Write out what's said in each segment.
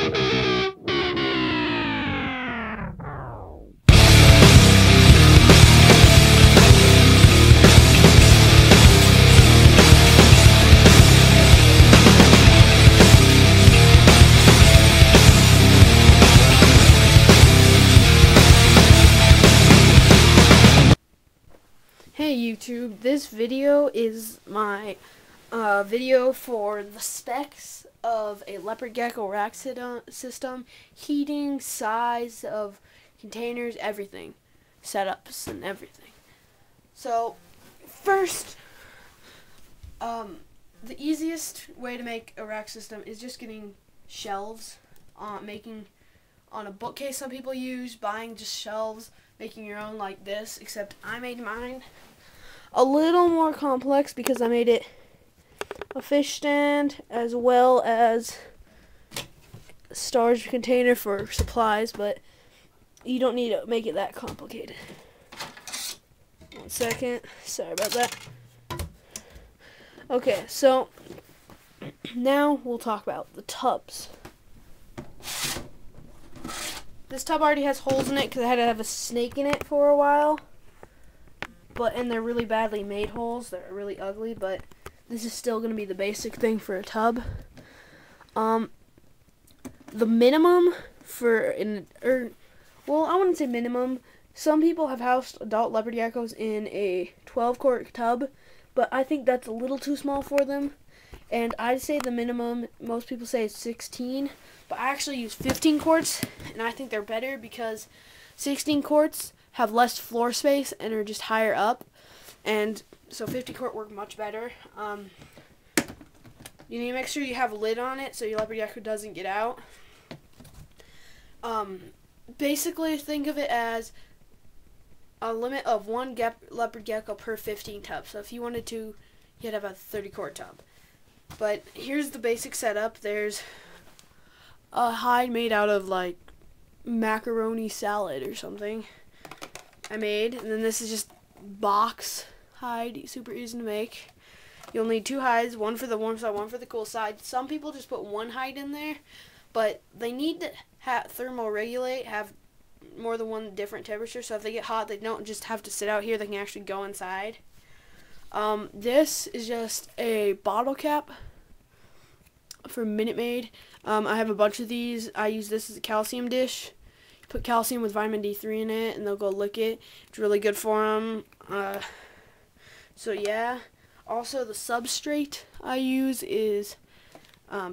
Hey YouTube, this video is my video for the specs of a Leopard Gecko rack system, heating, size of containers, everything, setups and everything. So first, the easiest way to make a rack system is just getting shelves, making on a bookcase some people use, buying just shelves, making your own like this, except I made mine a little more complex because I made it a fish stand as well as a storage container for supplies, but you don't need to make it that complicated. 1 second, sorry about that. Okay, so now we'll talk about the tubs. This tub already has holes in it because I had to have a snake in it for a while. And they're really badly made holes. They're really ugly, but this is still going to be the basic thing for a tub. The minimum for well, I wouldn't say minimum. Some people have housed adult leopard geckos in a 12-quart tub, but I think that's a little too small for them. And I'd say the minimum, most people say is 16, but I actually use 15 quarts, and I think they're better because 16 quarts have less floor space and are just higher up, and so 50 quart work much better. You need to make sure you have a lid on it so your leopard gecko doesn't get out. Basically, think of it as a limit of 1 leopard gecko per 15 tubs. So if you wanted to, you'd have a 30 quart tub. But here's the basic setup. There's a hide made out of like macaroni salad or something I made, and then this is just box hide, super easy to make. You'll need 2 hides, one for the warm side, one for the cool side. Some people just put 1 hide in there, but they need to thermoregulate, have more than one different temperature, so if they get hot, they don't just have to sit out here, they can actually go inside. This is just a bottle cap for Minute Maid. I have a bunch of these. I use this as a calcium dish. Put calcium with vitamin D3 in it, and they'll go lick it. It's really good for them. So yeah. Also, the substrate I use is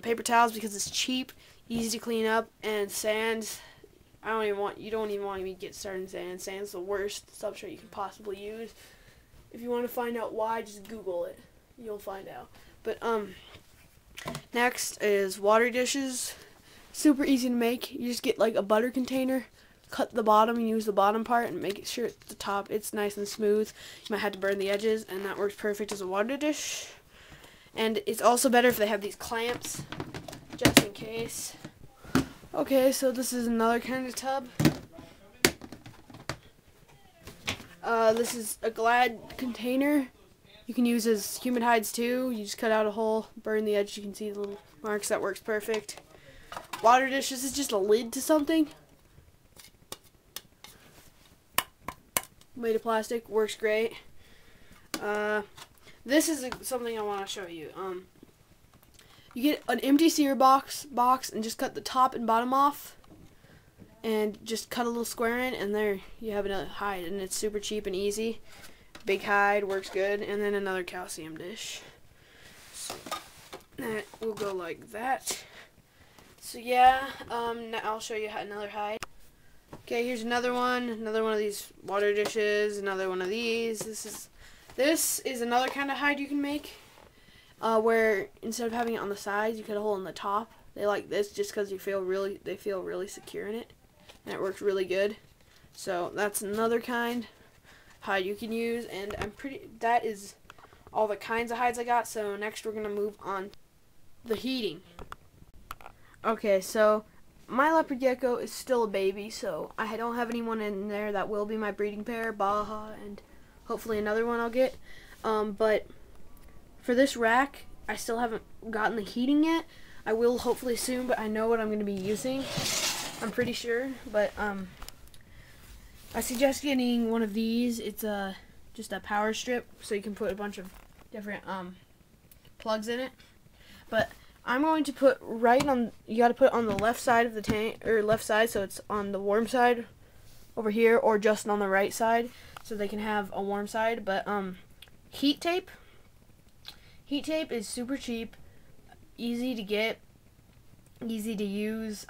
paper towels because it's cheap, easy to clean up, and sand. You don't even want me to get started in sand. Sand's the worst substrate you can possibly use. If you want to find out why, just Google it. You'll find out. But next is water dishes. Super easy to make. You just get like a butter container, cut the bottom, and use the bottom part, and make it sure at the top it's nice and smooth. You might have to burn the edges, and that works perfect as a water dish. And it's also better if they have these clamps, just in case. Okay, so this is another kind of tub. This is a Glad container. You can use as human hides too. You just cut out a hole, burn the edge. You can see the little marks. That works perfect. Water dish. This is just a lid to something. Made of plastic. Works great. This is something I want to show you. You get an empty cereal box and just cut the top and bottom off, and just cut a little square in, and there you have a hide, and it's super cheap and easy. Big hide, works good. And then another calcium dish. So that will go like that. So yeah, now I'll show you another hide. Okay, here's another one of these water dishes, another one of these. This is another kind of hide you can make, where instead of having it on the sides, you cut a hole in the top. They like this just because they feel really secure in it, and it works really good. So that's another kind hide you can use, and that is all the kinds of hides I got. So next we're gonna move on to the heating. Okay, so my leopard gecko is still a baby, so I don't have anyone in there that will be my breeding pair, Baja, and hopefully another one I'll get. But for this rack, I still haven't gotten the heating yet. I will hopefully soon, but I know what I'm going to be using. I'm pretty sure, but I suggest getting one of these. It's just a power strip, so you can put a bunch of different plugs in it. But I'm going to put you got to put it on the left side of the tank, or left side, so it's on the warm side over here, or just on the right side, so they can have a warm side. But heat tape is super cheap, easy to get, easy to use.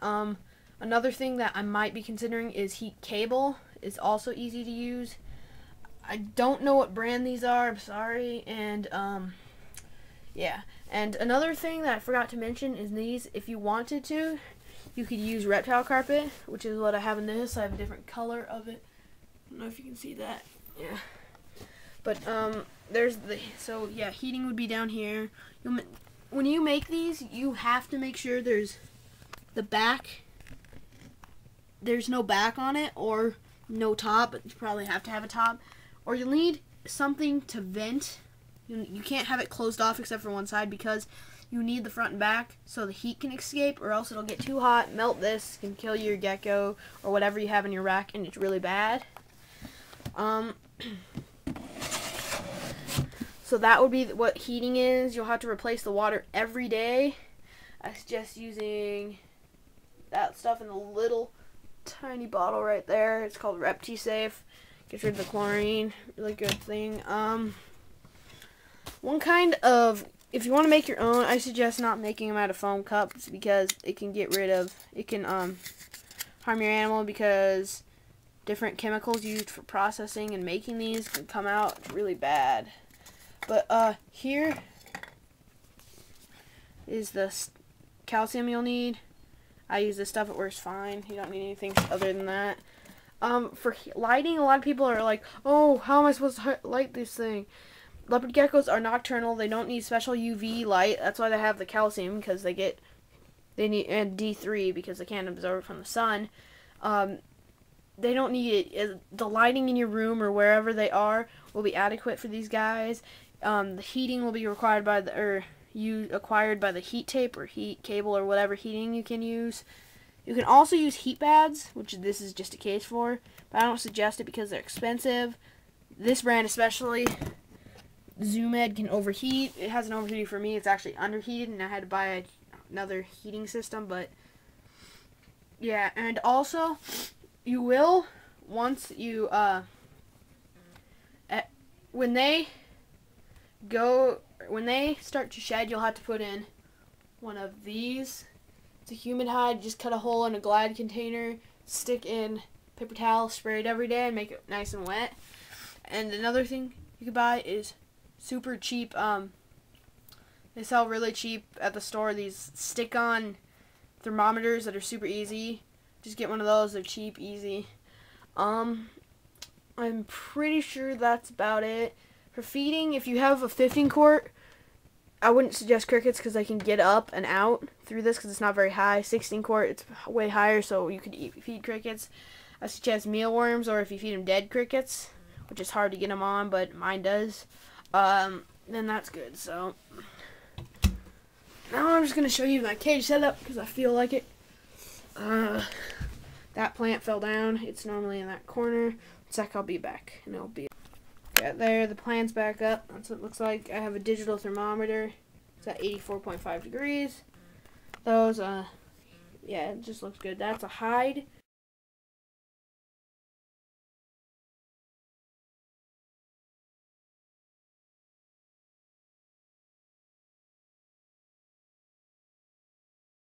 Another thing that I might be considering is heat cable. It's also easy to use. I don't know what brand these are, I'm sorry. And yeah, and another thing that I forgot to mention is these, if you wanted to, you could use reptile carpet, which is what I have in this. I have a different color of it. I don't know if you can see that. Yeah. But there's so yeah, heating would be down here. When you make these, you have to make sure there's the back. There's no back on it, or no top, but you probably have to have a top. Or you'll need something to vent. You can't have it closed off except for one side, because you need the front and back so the heat can escape, or else it'll get too hot, melt this, can kill your gecko or whatever you have in your rack, and it's really bad. So that would be what heating is. You'll have to replace the water every day. I suggest using that stuff in the little tiny bottle right there. It's called ReptiSafe. Gets rid of the chlorine. Really good thing. One kind of, if you want to make your own, I suggest not making them out of foam cups, because it can harm your animal, because different chemicals used for processing and making these can come out really bad. But here is the calcium you'll need. I use this stuff, it works fine. You don't need anything other than that. For lighting, a lot of people are like, oh, how am I supposed to light this thing? Leopard geckos are nocturnal. They don't need special UV light. That's why they have the calcium, because they need, and D3, because they can't absorb from the sun. They don't need it. The lighting in your room or wherever they are will be adequate for these guys. The heating will be acquired by the heat tape or heat cable or whatever heating you can use. You can also use heat pads, which this is just a case for, but I don't suggest it because they're expensive. This brand especially, ZoomEd, can overheat. It hasn't overheated for me. It's actually underheated, and I had to buy another heating system. But yeah, and also you will, once you when they start to shed, you'll have to put in one of these. It's a humid hide. Just cut a hole in a Glide container, stick in paper towel, spray it every day, and make it nice and wet. And another thing you can buy is super cheap. They sell really cheap at the store, these stick-on thermometers that are super easy. Just get one of those. They're cheap, easy. I'm pretty sure that's about it. For feeding, if you have a 15 quart, I wouldn't suggest crickets, because they can get up and out through this, because it's not very high. 16 quart, it's way higher, so you could feed crickets. I suggest mealworms, or if you feed them dead crickets, which is hard to get them on, but mine does, then that's good. So now I'm just going to show you my cage setup, because I feel like it. That plant fell down. It's normally in that corner. It's like I'll be back, and it'll be right there. The plant's back up. That's what it looks like. I have a digital thermometer. It's at 84.5 degrees. Those, yeah, it just looks good. That's a hide.